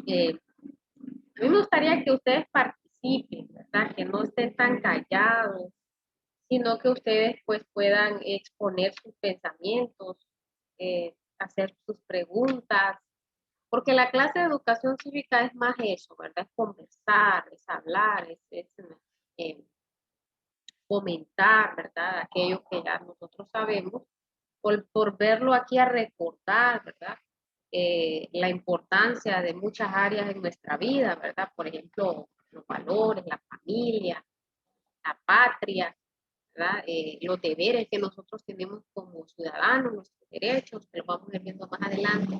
A mí me gustaría que ustedes participen, ¿verdad? Que no estén tan callados, sino que ustedes pues puedan exponer sus pensamientos, hacer sus preguntas, porque la clase de educación cívica es más eso, ¿verdad? Es conversar, es hablar, eh, comentar, ¿verdad? Aquello que ya nosotros sabemos, por verlo aquí a recordar, ¿verdad? La importancia de muchas áreas en nuestra vida, ¿verdad? Por ejemplo, los valores, la familia, la patria, ¿verdad? Los deberes que nosotros tenemos como ciudadanos, nuestros derechos, que los vamos a ir viendo más adelante.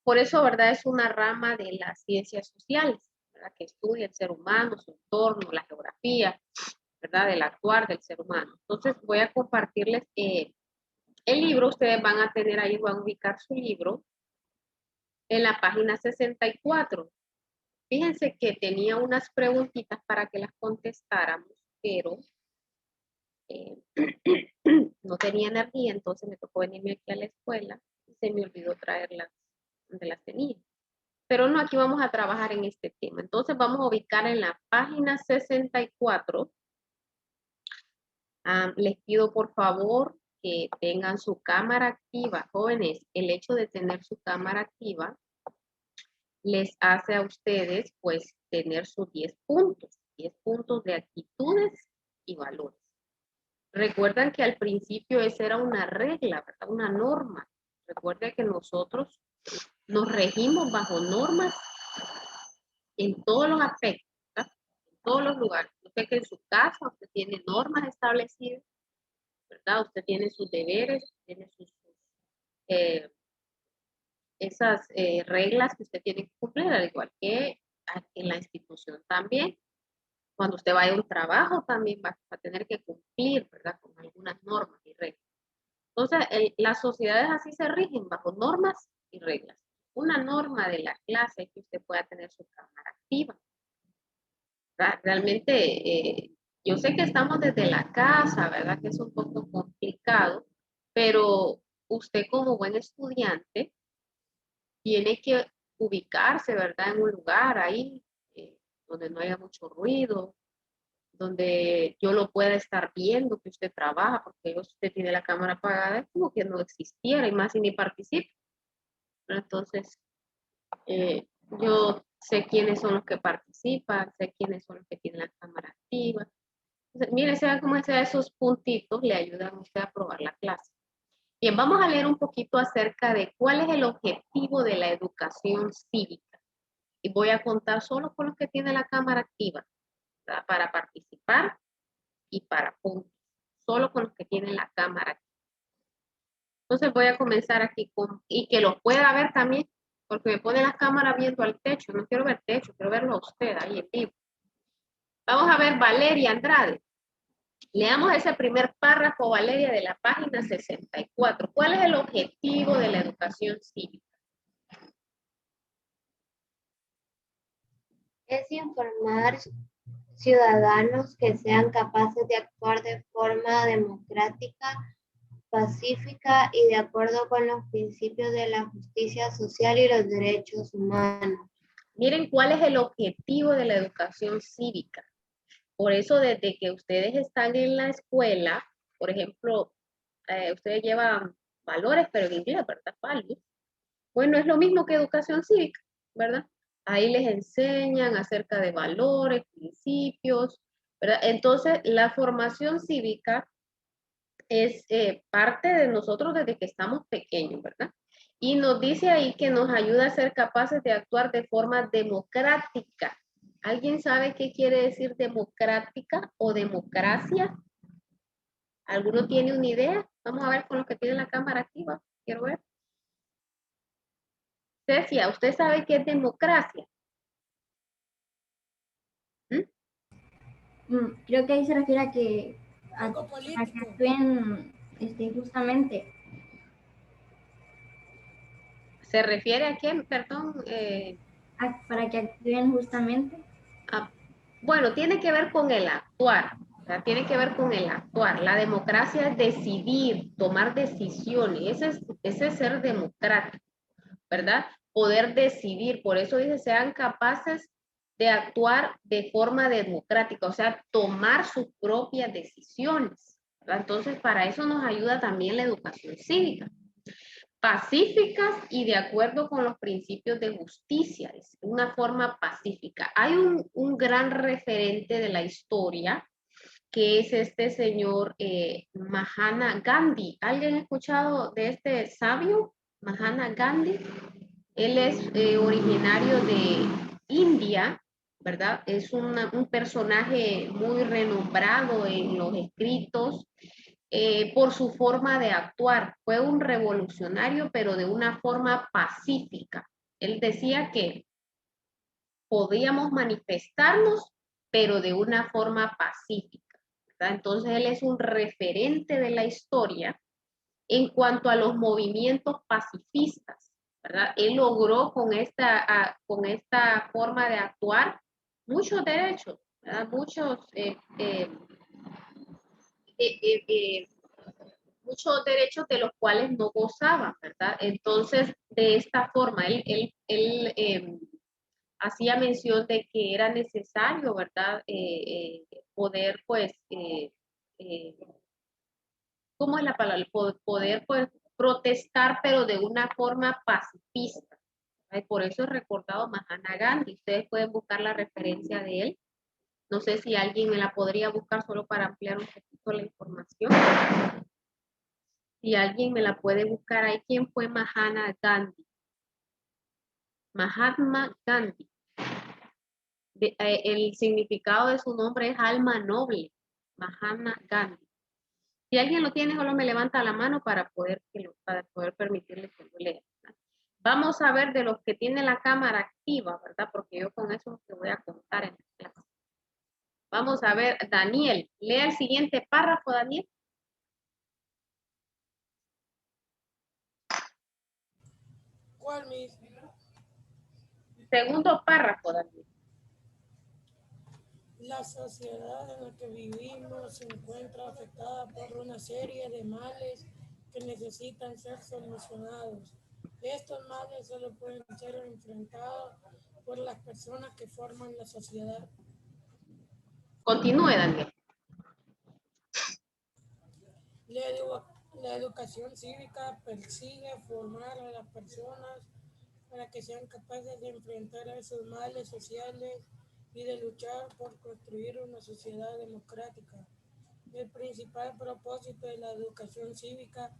Por eso, ¿verdad? Es una rama de las ciencias sociales, ¿verdad? Que estudia el ser humano, su entorno, la geografía, ¿verdad? Del actuar del ser humano. Entonces, voy a compartirles el libro. Ustedes van a tener ahí, van a ubicar su libro en la página 64. Fíjense que tenía unas preguntitas para que las contestáramos, pero eh, no tenía energía, entonces me tocó venirme aquí a la escuela y se me olvidó traerlas donde las tenía. Pero no, aquí vamos a trabajar en este tema. Entonces vamos a ubicar en la página 64. Les pido por favor que tengan su cámara activa. Jóvenes, el hecho de tener su cámara activa les hace a ustedes pues tener sus 10 puntos de actitudes y valores. Recuerdan que al principio esa era una regla, ¿verdad? Una norma. Recuerden que nosotros nos regimos bajo normas en todos los aspectos, ¿verdad? En todos los lugares. Usted que en su casa usted tiene normas establecidas, ¿verdad? Usted tiene sus deberes, tiene eh, esas reglas que usted tiene que cumplir, al igual que en la institución también. Cuando usted vaya a un trabajo también va a tener que cumplir, ¿verdad? Con algunas normas y reglas. Entonces, las sociedades así se rigen bajo normas y reglas. Una norma de la clase es que usted pueda tener su cámara activa. Realmente, yo sé que estamos desde la casa, ¿verdad? Que es un poco complicado, pero usted como buen estudiante tiene que ubicarse, ¿verdad? En un lugar ahí donde no haya mucho ruido, donde yo lo pueda estar viendo que usted trabaja, porque usted tiene la cámara apagada, es como que no existiera, y más si ni participa. Entonces, yo sé quiénes son los que participan, sé quiénes son los que tienen la cámara activa. Entonces, mire, sea como sea, esos puntitos le ayudan a usted a aprobar la clase. Bien, vamos a leer un poquito acerca de cuál es el objetivo de la educación cívica. Y voy a contar solo con los que tienen la cámara activa, ¿verdad? Para participar y para puntos. Solo con los que tienen la cámara activa. Entonces voy a comenzar aquí y que lo pueda ver también, porque me pone la cámara viendo al techo. No quiero ver techo, quiero verlo a usted ahí en vivo. Vamos a ver Valeria Andrade. Leamos ese primer párrafo, Valeria, de la página 64. ¿Cuál es el objetivo de la educación cívica? Es informar ciudadanos que sean capaces de actuar de forma democrática, pacífica y de acuerdo con los principios de la justicia social y los derechos humanos. Miren cuál es el objetivo de la educación cívica. Por eso, desde que ustedes están en la escuela, por ejemplo, ustedes llevan valores, pero en inglés, ¿verdad? Values. Bueno, es lo mismo que educación cívica, ¿verdad? Ahí les enseñan acerca de valores, principios, ¿verdad? Entonces, la formación cívica es parte de nosotros desde que estamos pequeños, ¿verdad? Y nos dice ahí que nos ayuda a ser capaces de actuar de forma democrática. ¿Alguien sabe qué quiere decir democrática o democracia? ¿Alguno tiene una idea? Vamos a ver con los que tienen la cámara activa. Quiero ver. Cecia, ¿usted sabe qué es democracia? Creo que ahí se refiere a que, a que actúen justamente. ¿Se refiere a quién? Perdón. Para que actúen justamente. Bueno, tiene que ver con el actuar. Tiene que ver con el actuar. La democracia es decidir, tomar decisiones. Ese es ser democrático. ¿verdad? Poder decidir, por eso dice, sean capaces de actuar de forma democrática, o sea, tomar sus propias decisiones, ¿verdad? Entonces, para eso nos ayuda también la educación cívica. Pacíficas y de acuerdo con los principios de justicia, es una forma pacífica. Hay un gran referente de la historia, que es este señor Mahatma Gandhi. ¿Alguien ha escuchado de este sabio, Mahatma Gandhi? Él es originario de India, ¿verdad? Es un personaje muy renombrado en los escritos por su forma de actuar. Fue un revolucionario, pero de una forma pacífica. Él decía que podíamos manifestarnos, pero de una forma pacífica, ¿verdad? Entonces él es un referente de la historia en cuanto a los movimientos pacifistas, ¿verdad? Él logró con esta forma de actuar muchos derechos, ¿verdad? Muchos derechos de los cuales no gozaban, ¿verdad? Entonces, de esta forma, él hacía mención de que era necesario, ¿verdad? Poder, pues, ¿cómo es la palabra? Poder, pues, protestar, pero de una forma pacifista. Por eso es recordado Mahatma Gandhi. Ustedes pueden buscar la referencia de él. No sé si alguien me la podría buscar solo para ampliar un poquito la información. Si alguien me la puede buscar ahí, ¿quién fue Mahatma Gandhi? Mahatma Gandhi. El significado de su nombre es alma noble. Mahatma Gandhi. Si alguien lo tiene, solo me levanta la mano para poder permitirle que lo lea. ¿Verdad? Vamos a ver de los que tienen la cámara activa, ¿verdad? Porque yo con eso te voy a contar en la clase. Vamos a ver, Daniel, lea el siguiente párrafo, Daniel. ¿Cuál mismo? Segundo párrafo, Daniel. La sociedad en la que vivimos se encuentra afectada por una serie de males que necesitan ser solucionados. Estos males solo pueden ser enfrentados por las personas que forman la sociedad. Continúe, Daniel. La educación cívica persigue formar a las personas para que sean capaces de enfrentar esos males sociales y de luchar por construir una sociedad democrática. El principal propósito de la educación cívica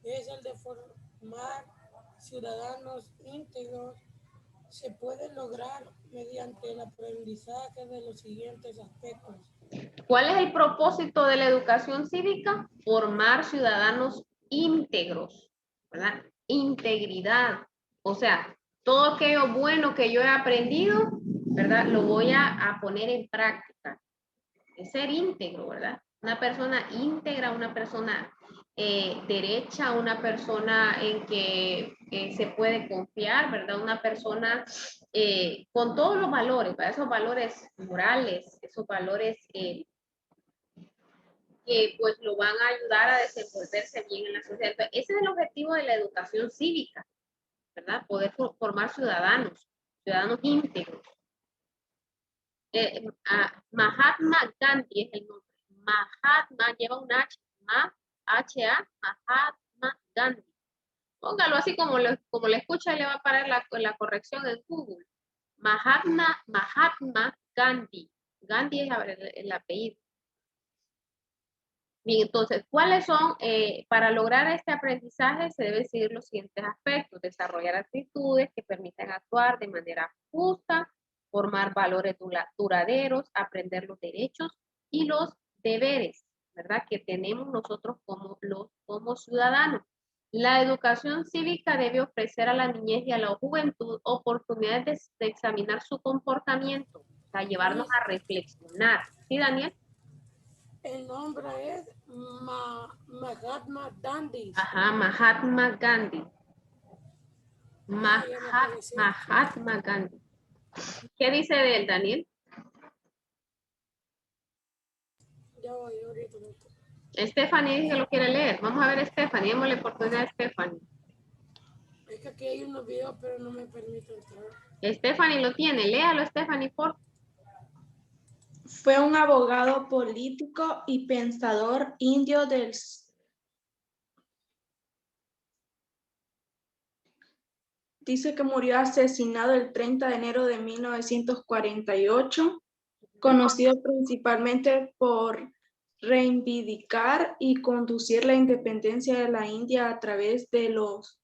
es el de formar ciudadanos íntegros. Se puede lograr mediante el aprendizaje de los siguientes aspectos. ¿Cuál es el propósito de la educación cívica? Formar ciudadanos íntegros, ¿verdad? Integridad. O sea, todo aquello bueno que yo he aprendido, ¿verdad? Lo voy a poner en práctica. Es ser íntegro, ¿verdad? Una persona íntegra, una persona derecha, una persona en que se puede confiar, ¿verdad? Una persona con todos los valores, ¿verdad? Esos valores morales, esos valores que pues lo van a ayudar a desenvolverse bien en la sociedad. Entonces, ese es el objetivo de la educación cívica, ¿verdad? Poder formar ciudadanos íntegros. Mahatma Gandhi es el nombre. Mahatma lleva un H, H-A, Mahatma Gandhi. Póngalo así como lo escucha y le va a parar la corrección en Google. Mahatma Gandhi. Gandhi es el apellido. Bien, entonces, ¿cuáles son? Para lograr este aprendizaje se deben seguir los siguientes aspectos: desarrollar actitudes que permitan actuar de manera justa, formar valores duraderos, aprender los derechos y los deberes, ¿verdad? Que tenemos nosotros como ciudadanos. La educación cívica debe ofrecer a la niñez y a la juventud oportunidades de examinar su comportamiento, o sea, llevarnos a reflexionar. ¿Sí, Daniel? El nombre es Mahatma Gandhi. Ajá, Mahatma Gandhi. Mahatma Gandhi. ¿Qué dice de él, Daniel? Ya voy, ahorita. Stephanie dice que lo quiere leer. Vamos a ver, Stephanie, démosle oportunidad a Stephanie. que aquí hay unos videos, pero no me permite entrar. Stephanie lo tiene, léalo Stephanie, por Fue un abogado político y pensador indio del Dice que murió asesinado el 30 de enero de 1948, conocido principalmente por reivindicar y conducir la independencia de la India a través de los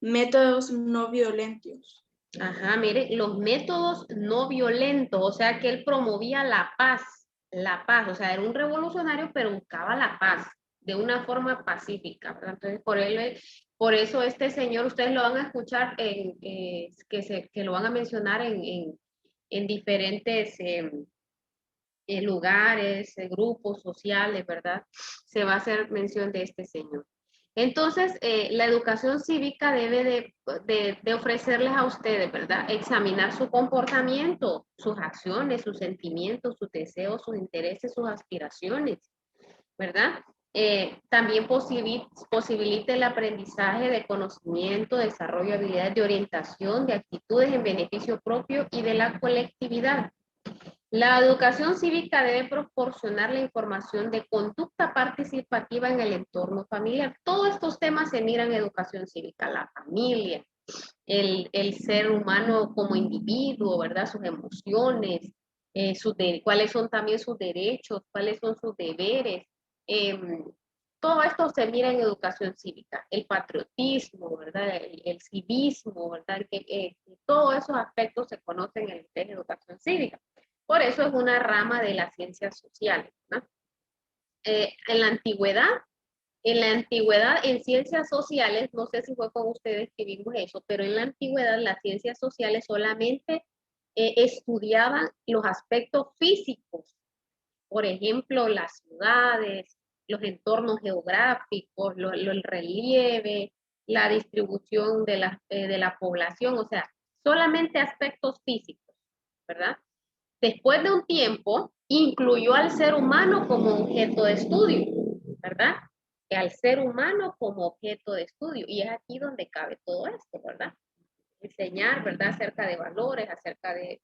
métodos no violentos. Ajá, mire, los métodos no violentos, o sea que él promovía la paz, o sea, era un revolucionario, pero buscaba la paz de una forma pacífica, ¿verdad? Entonces, por eso este señor, ustedes lo van a escuchar, que lo van a mencionar en diferentes lugares, grupos sociales, ¿verdad? Se va a hacer mención de este señor. Entonces, la educación cívica debe de ofrecerles a ustedes, ¿verdad? Examinar su comportamiento, sus acciones, sus sentimientos, sus deseos, sus intereses, sus aspiraciones, ¿verdad? También posibilita el aprendizaje de conocimiento, desarrollo de habilidades de orientación, de actitudes en beneficio propio y de la colectividad. La educación cívica debe proporcionar la información de conducta participativa en el entorno familiar. Todos estos temas se miran en educación cívica, la familia, el ser humano como individuo, ¿verdad? Sus emociones, cuáles son también sus derechos, cuáles son sus deberes. Todo esto se mira en educación cívica, el patriotismo, ¿verdad? El civismo, ¿verdad? Todos esos aspectos se conocen en educación cívica. Por eso es una rama de las ciencias sociales, ¿no? En la antigüedad, en ciencias sociales, no sé si fue con ustedes que vimos eso, pero en la antigüedad las ciencias sociales solamente estudiaban los aspectos físicos, por ejemplo, las ciudades, los entornos geográficos, el relieve, la distribución de la población, o sea, solamente aspectos físicos, ¿verdad? Después de un tiempo, incluyó al ser humano como objeto de estudio, ¿verdad? Al ser humano como objeto de estudio. Y es aquí donde cabe todo esto, ¿verdad? Enseñar, ¿verdad? Acerca de valores, acerca de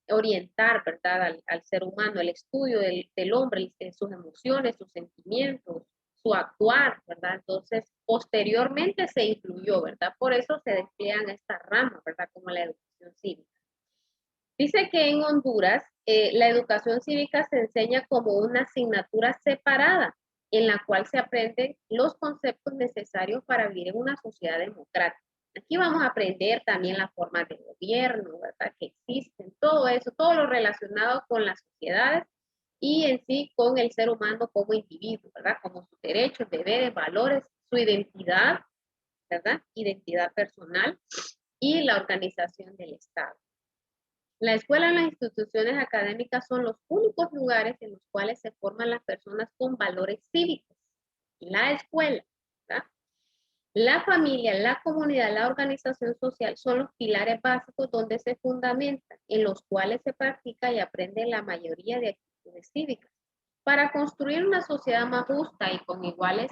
orientar, ¿verdad? Al ser humano, el estudio del hombre, sus emociones, sus sentimientos, su actuar, ¿verdad? Entonces, posteriormente se incluyó, ¿verdad? Por eso se despliegan estas ramas, ¿verdad? Como la educación cívica. Dice que en Honduras la educación cívica se enseña como una asignatura separada en la cual se aprenden los conceptos necesarios para vivir en una sociedad democrática. Aquí vamos a aprender también las formas de gobierno, ¿verdad? Que existen, todo eso, todo lo relacionado con las sociedades y en sí con el ser humano como individuo, ¿verdad? Como sus derechos, deberes, valores, su identidad, ¿verdad? Identidad personal y la organización del Estado. La escuela y las instituciones académicas son los únicos lugares en los cuales se forman las personas con valores cívicos. La escuela, ¿verdad? La familia, la comunidad, la organización social son los pilares básicos donde se fundamentan, en los cuales se practica y aprende la mayoría de actitudes cívicas. Para construir una sociedad más justa y con iguales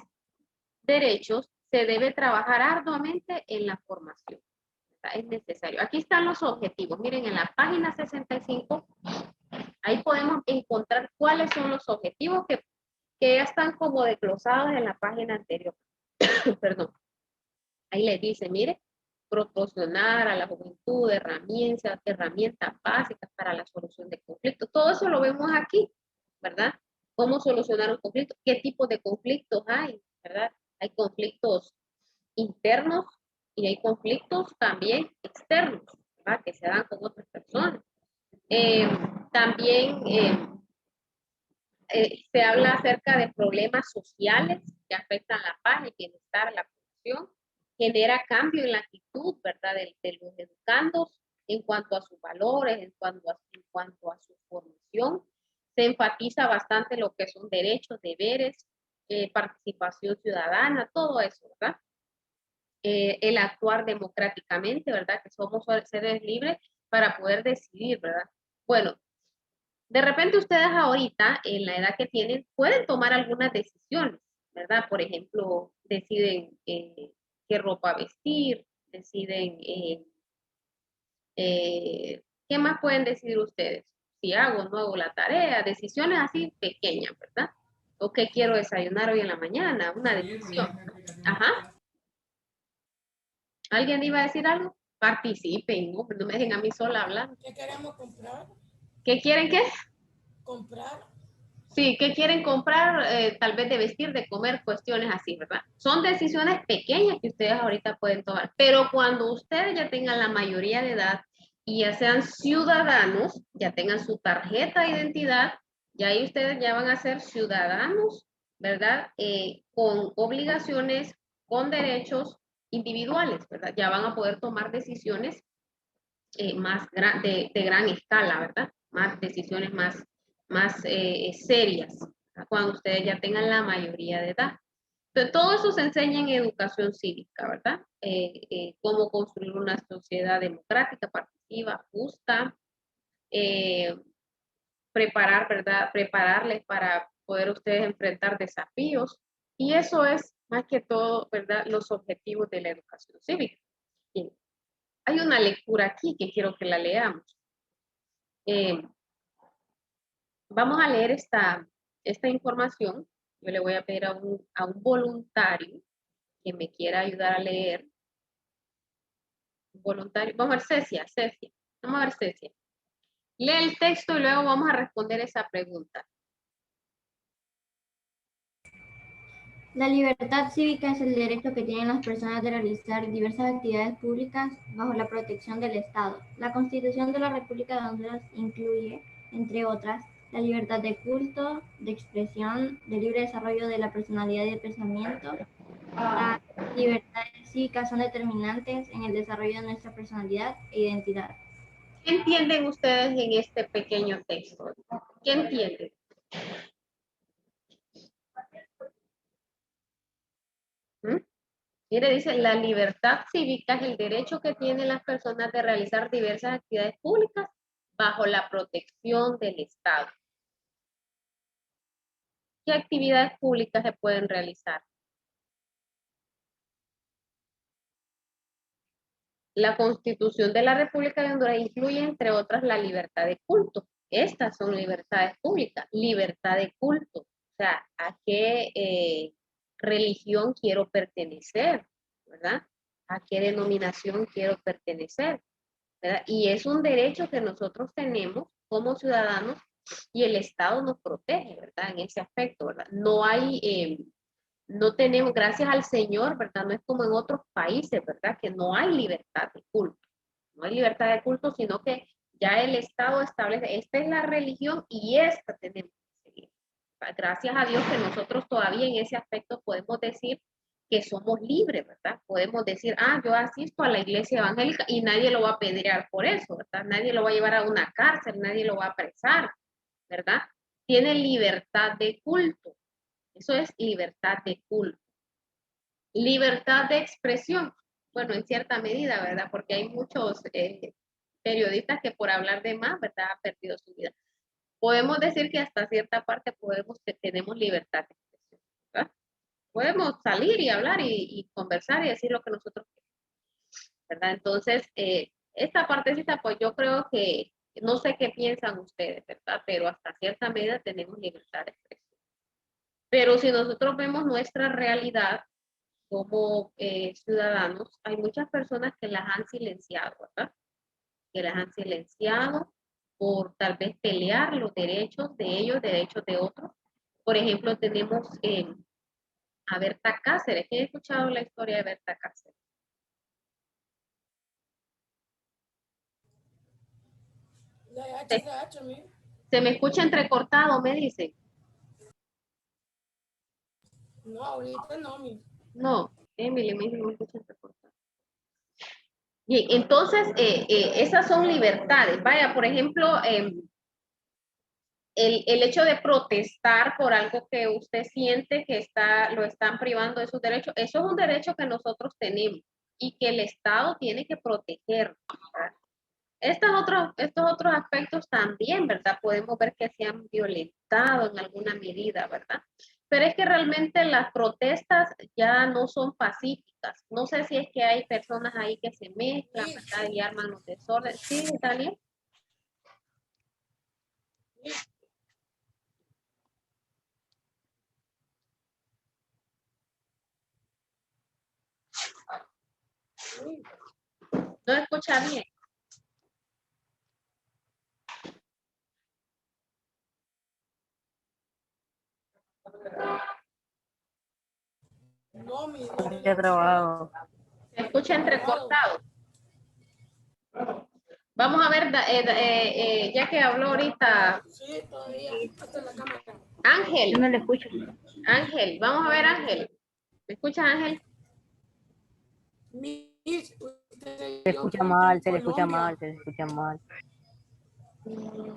derechos, se debe trabajar arduamente en la formación. Es necesario. Aquí están los objetivos. Miren, en la página 65, ahí podemos encontrar cuáles son los objetivos que ya están como desglosados en la página anterior. Perdón. Ahí les dice, mire, proporcionar a la juventud herramientas básicas para la solución de conflictos. Todo eso lo vemos aquí, ¿verdad? Cómo solucionar un conflicto, qué tipo de conflictos hay, ¿verdad? Hay conflictos internos y hay conflictos también externos, ¿verdad? Que se dan con otras personas. También se habla acerca de problemas sociales que afectan la paz, el bienestar, la población, genera cambio en la actitud, ¿verdad? De los educandos en cuanto a sus valores, en cuanto a su formación. Se enfatiza bastante lo que son derechos, deberes, participación ciudadana, todo eso, ¿verdad? El actuar democráticamente, ¿verdad? Que somos seres libres para poder decidir, ¿verdad? Bueno, de repente ustedes ahorita, en la edad que tienen, pueden tomar algunas decisiones, ¿verdad? Por ejemplo, deciden qué ropa vestir, deciden, ¿qué más pueden decidir ustedes? Si hago o no hago la tarea, decisiones así pequeñas, ¿verdad? O qué quiero desayunar hoy en la mañana, una decisión. Ajá. ¿Alguien iba a decir algo? Participen, no, no me dejen a mí sola hablar. ¿Qué queremos comprar? ¿Qué quieren qué? Comprar. Sí, ¿qué quieren comprar? Tal vez de vestir, de comer, cuestiones así, ¿verdad? Son decisiones pequeñas que ustedes ahorita pueden tomar, pero cuando ustedes ya tengan la mayoría de edad y ya sean ciudadanos, ya tengan su tarjeta de identidad, ya ahí ustedes ya van a ser ciudadanos, ¿verdad? Con obligaciones, con derechos individuales, ¿verdad? Ya van a poder tomar decisiones de gran escala, ¿verdad? Más decisiones más serias, ¿verdad? Cuando ustedes ya tengan la mayoría de edad. Entonces, todo eso se enseña en educación cívica, ¿verdad? Cómo construir una sociedad democrática, participativa, justa, eh, preparar, ¿verdad? Prepararles para poder ustedes enfrentar desafíos. Y eso es más que todo, ¿verdad? Los objetivos de la educación cívica. Bien. Hay una lectura aquí que quiero que la leamos. Vamos a leer esta información. Yo le voy a pedir a un voluntario que me quiera ayudar a leer. Un voluntario. Vamos a ver, Cecia. Vamos a ver, Cecia. Lee el texto y luego vamos a responder esa pregunta. La libertad cívica es el derecho que tienen las personas de realizar diversas actividades públicas bajo la protección del Estado. La Constitución de la República de Honduras incluye, entre otras, la libertad de culto, de expresión, de libre desarrollo de la personalidad y del pensamiento. Las libertades cívicas son determinantes en el desarrollo de nuestra personalidad e identidad. ¿Qué entienden ustedes en este pequeño texto? ¿Qué entienden? ¿Mm? Mire, dice, la libertad cívica es el derecho que tienen las personas de realizar diversas actividades públicas bajo la protección del Estado. ¿Qué actividades públicas se pueden realizar? La Constitución de la República de Honduras incluye, entre otras, la libertad de culto. Estas son libertades públicas. Libertad de culto. O sea, ¿a qué religión quiero pertenecer? ¿Verdad? ¿A qué denominación quiero pertenecer? ¿Verdad? Y es un derecho que nosotros tenemos como ciudadanos y el Estado nos protege, ¿verdad? En ese aspecto, ¿verdad? No tenemos, gracias al Señor, ¿verdad? No es como en otros países, ¿verdad? Que no hay libertad de culto. No hay libertad de culto, sino que ya el Estado establece, esta es la religión y esta tenemos que seguir. Gracias a Dios que nosotros todavía en ese aspecto podemos decir que somos libres, ¿verdad? Podemos decir, yo asisto a la iglesia evangélica y nadie lo va a apedrear por eso, ¿verdad? Nadie lo va a llevar a una cárcel, nadie lo va a apresar, ¿verdad? Tiene libertad de culto. Eso es libertad de culto. Libertad de expresión. Bueno, en cierta medida, ¿verdad? Porque hay muchos periodistas que por hablar de más, ¿verdad? Han perdido su vida. Podemos decir que hasta cierta parte tenemos libertad de expresión, ¿verdad? Podemos salir y hablar y conversar y decir lo que nosotros queremos, ¿verdad? Entonces, esta partecita, pues yo creo que, no sé qué piensan ustedes, ¿verdad? Pero hasta cierta medida tenemos libertad de expresión. Pero si nosotros vemos nuestra realidad como ciudadanos, hay muchas personas que las han silenciado, ¿verdad? Que las han silenciado por tal vez pelear los derechos de ellos, derechos de otros. Por ejemplo, tenemos a Berta Cáceres. ¿Quién ha escuchado la historia de Berta Cáceres? La HCH, mire. Se me escucha entrecortado, me dicen. No, ahorita no, mire. No, Emily me dice que me escucha entrecortado. Bien, entonces, esas son libertades. Vaya, por ejemplo, el hecho de protestar por algo que usted siente que lo están privando de sus derechos, eso es un derecho que nosotros tenemos y que el Estado tiene que proteger, ¿verdad? Estos otros aspectos también, ¿verdad? Podemos ver que se han violentado en alguna medida, ¿verdad? Pero es que realmente las protestas ya no son pacíficas. No sé si es que hay personas ahí que se mezclan, ¿verdad? Y arman los desórdenes. Sí, Italia. No escucha bien. No, mi Que ha trabajado. Se escucha entrecortado. Vamos a ver, ya que habló ahorita Sí, todavía. Hasta la cámara. Ángel. Yo no lo escucho. Ángel, vamos a ver Ángel. ¿Me escuchas Ángel? Miss, usted se Se dio escucha cuenta mal, en se le escucha Colombia. mal, se le escucha mal.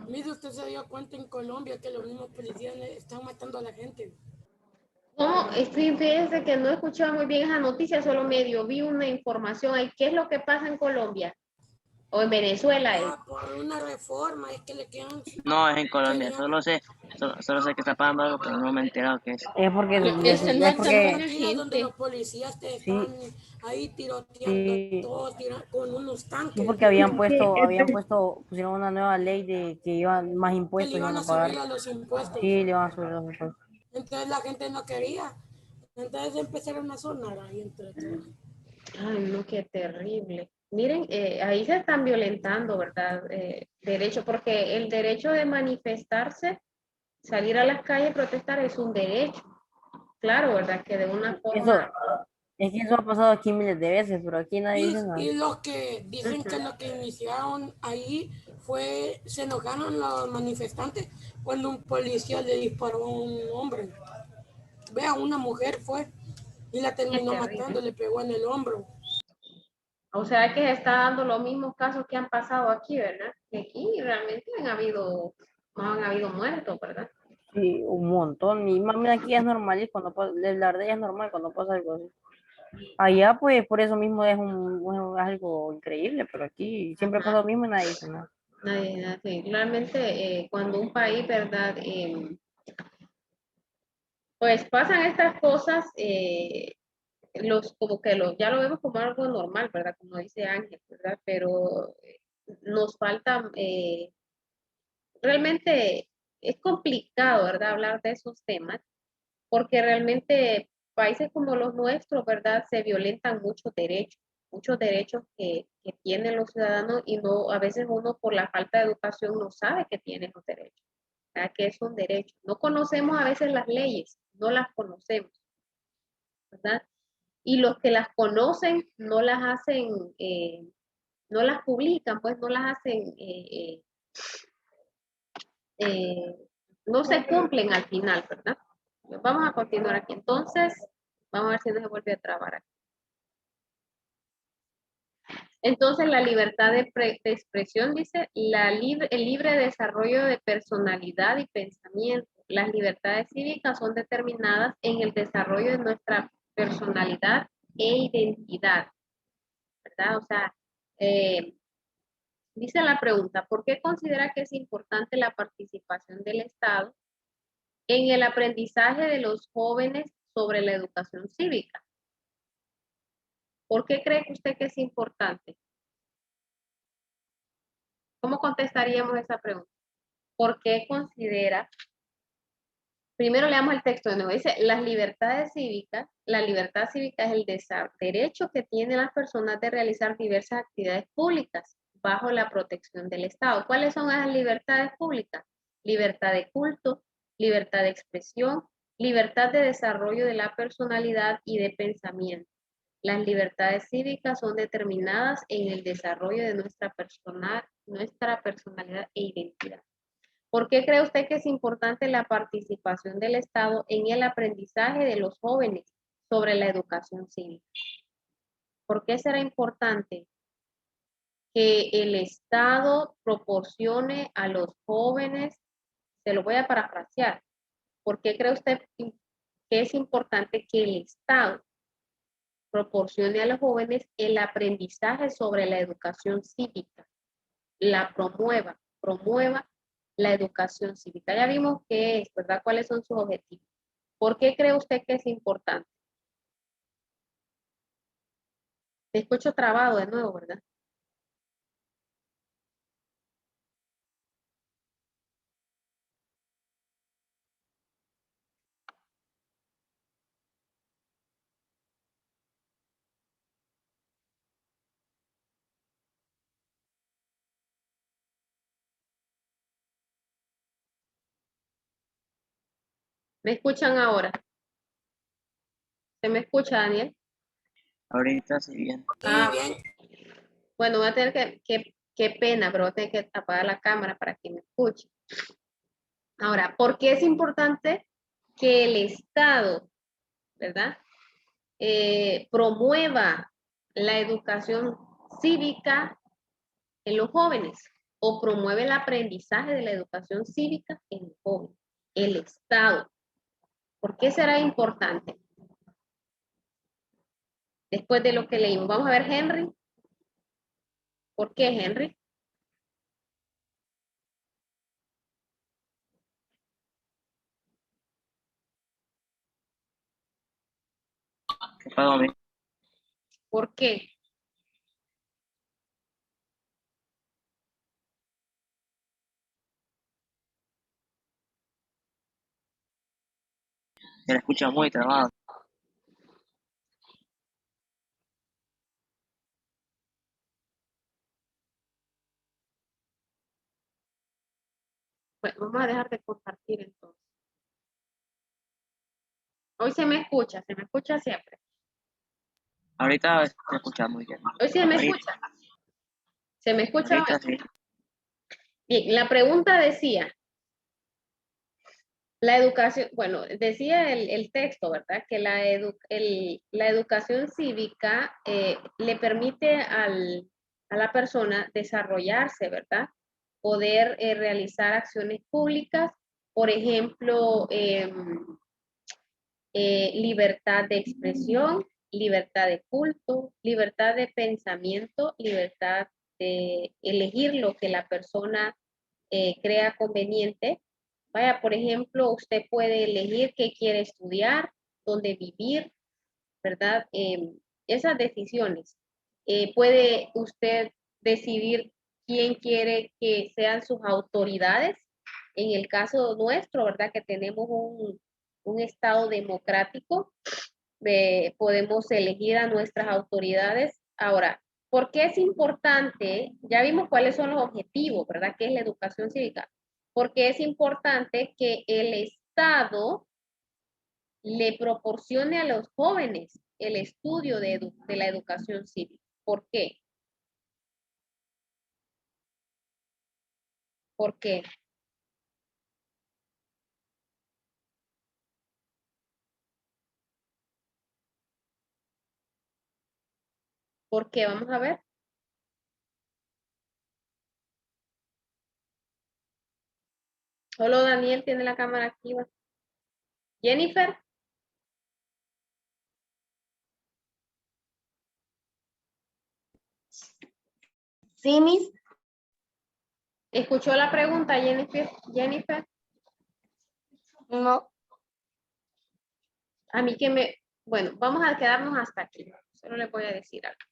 Miss, usted se dio cuenta en Colombia que los mismos policías le están matando a la gente. No, sí, fíjense que no he escuchado muy bien esa noticia, solo medio vi una información ahí. ¿Qué es lo que pasa en Colombia? O en Venezuela es. Por una reforma, es que le quedan... No, es en Colombia, querían- solo sé que está pasando algo, pero no me he enterado qué es. Es porque, Lo que están es matando a porque, la días donde los gente. policías te sí, están ahí tiroteando sí, todo, con unos sí, tanques porque pusieron una nueva ley de que iban más que le impuestos iban iban a a pagar. subir a los impuestos. Sí, le van a subir los impuestos. Entonces la gente no quería. Entonces empezaron a sonar ahí entre todos. Ay, no, qué terrible. Miren, ahí se están violentando, ¿verdad? Derecho, porque el derecho de manifestarse, salir a las calles, protestar es un derecho. Claro, ¿verdad? Que de una Eso, forma. es que eso ha pasado aquí miles de veces, pero aquí nadie dice nada. Y los que dicen que lo que iniciaron ahí fue, se enojaron los manifestantes cuando un policía le disparó a un hombre. Vea, una mujer fue y la Qué terminó matando, terrible. le pegó en el hombro. O sea que se está dando los mismos casos que han pasado aquí, ¿verdad? Que aquí realmente no han habido muertos, ¿verdad? Sí, un montón. Y mami, aquí es normal, y cuando pasa, la verdad ya es normal cuando pasa algo así. Allá, pues, por eso mismo es algo increíble, pero aquí siempre pasa lo mismo y nadie dice nada. Sí, realmente cuando un país, ¿verdad? Pues pasan estas cosas, ya lo vemos como algo normal, ¿verdad? Como dice Ángel, ¿verdad? Pero nos falta, realmente es complicado, ¿verdad? Hablar de esos temas, porque realmente países como los nuestros, ¿verdad? Se violentan muchos derechos que tienen los ciudadanos y no, a veces uno por la falta de educación no sabe que tiene los derechos, ¿verdad? Que es un derecho. No conocemos a veces las leyes, no las conocemos, ¿verdad? Y los que las conocen no las hacen, no las publican, pues no las hacen, eh, no se cumplen al final, ¿verdad? Vamos a continuar aquí. Entonces, vamos a ver si no se vuelve a trabar aquí. Entonces, la libertad de expresión dice, el libre desarrollo de personalidad y pensamiento. Las libertades cívicas son determinadas en el desarrollo de nuestra personalidad e identidad, ¿verdad? O sea, dice la pregunta, ¿por qué considera que es importante la participación del Estado en el aprendizaje de los jóvenes sobre la educación cívica? ¿Por qué cree usted que es importante? ¿Cómo contestaríamos esa pregunta? ¿Por qué considera? Primero leamos el texto de nuevo. Dice, las libertades cívicas, la libertad cívica es el derecho que tienen las personas de realizar diversas actividades públicas bajo la protección del Estado. ¿Cuáles son esas libertades públicas? Libertad de culto, libertad de expresión, libertad de desarrollo de la personalidad y de pensamiento. Las libertades cívicas son determinadas en el desarrollo de nuestra personalidad e identidad. ¿Por qué cree usted que es importante la participación del Estado en el aprendizaje de los jóvenes sobre la educación cívica? ¿Por qué será importante que el Estado proporcione a los jóvenes? Se lo voy a parafrasear. ¿Por qué cree usted que es importante que el Estado proporcione a los jóvenes el aprendizaje sobre la educación cívica? La promueva la educación cívica. Ya vimos qué es, ¿verdad? ¿Cuáles son sus objetivos? ¿Por qué cree usted que es importante? Te escucho trabado de nuevo, ¿verdad? ¿Me escuchan ahora? ¿Se me escucha, Daniel? Ahorita sí bien. Ah, bien. bueno, voy a tener qué pena, pero voy a tener que apagar la cámara para que me escuche. Ahora, ¿por qué es importante que el Estado, ¿verdad? Promueva la educación cívica en los jóvenes o promueve el aprendizaje de la educación cívica en los jóvenes? El Estado. ¿Por qué será importante? Después de lo que leímos, vamos a ver, Henry. ¿Por qué, Henry? ¿Qué fue, mami? ¿Por qué? Se la escucha muy trabado. Bueno, vamos a dejar de compartir entonces. Hoy se me escucha siempre. Ahorita se escucha muy bien. Hoy se me Ahorita, escucha. ¿Se me escucha ahorita hoy? sí. Bien, la pregunta decía, la educación, bueno, decía el texto, ¿verdad? Que la educación cívica le permite a la persona desarrollarse, ¿verdad? Poder realizar acciones públicas, por ejemplo, libertad de expresión, libertad de culto, libertad de pensamiento, libertad de elegir lo que la persona crea conveniente. Vaya, por ejemplo, usted puede elegir qué quiere estudiar, dónde vivir, ¿verdad? Esas decisiones. Puede usted decidir quién quiere que sean sus autoridades. En el caso nuestro, ¿verdad? Que tenemos un Estado democrático, podemos elegir a nuestras autoridades. Ahora, ¿por qué es importante? Ya vimos cuáles son los objetivos, ¿verdad? ¿Qué es la educación cívica? Porque es importante que el Estado le proporcione a los jóvenes el estudio de la educación cívica. ¿Por qué? ¿Por qué? ¿Por qué? Vamos a ver. Solo Daniel tiene la cámara activa. Jennifer, Sí, Miss. ¿escuchó la pregunta, Jennifer? Jennifer, No. a mí que me... Bueno, vamos a quedarnos hasta aquí. Solo le voy a decir algo.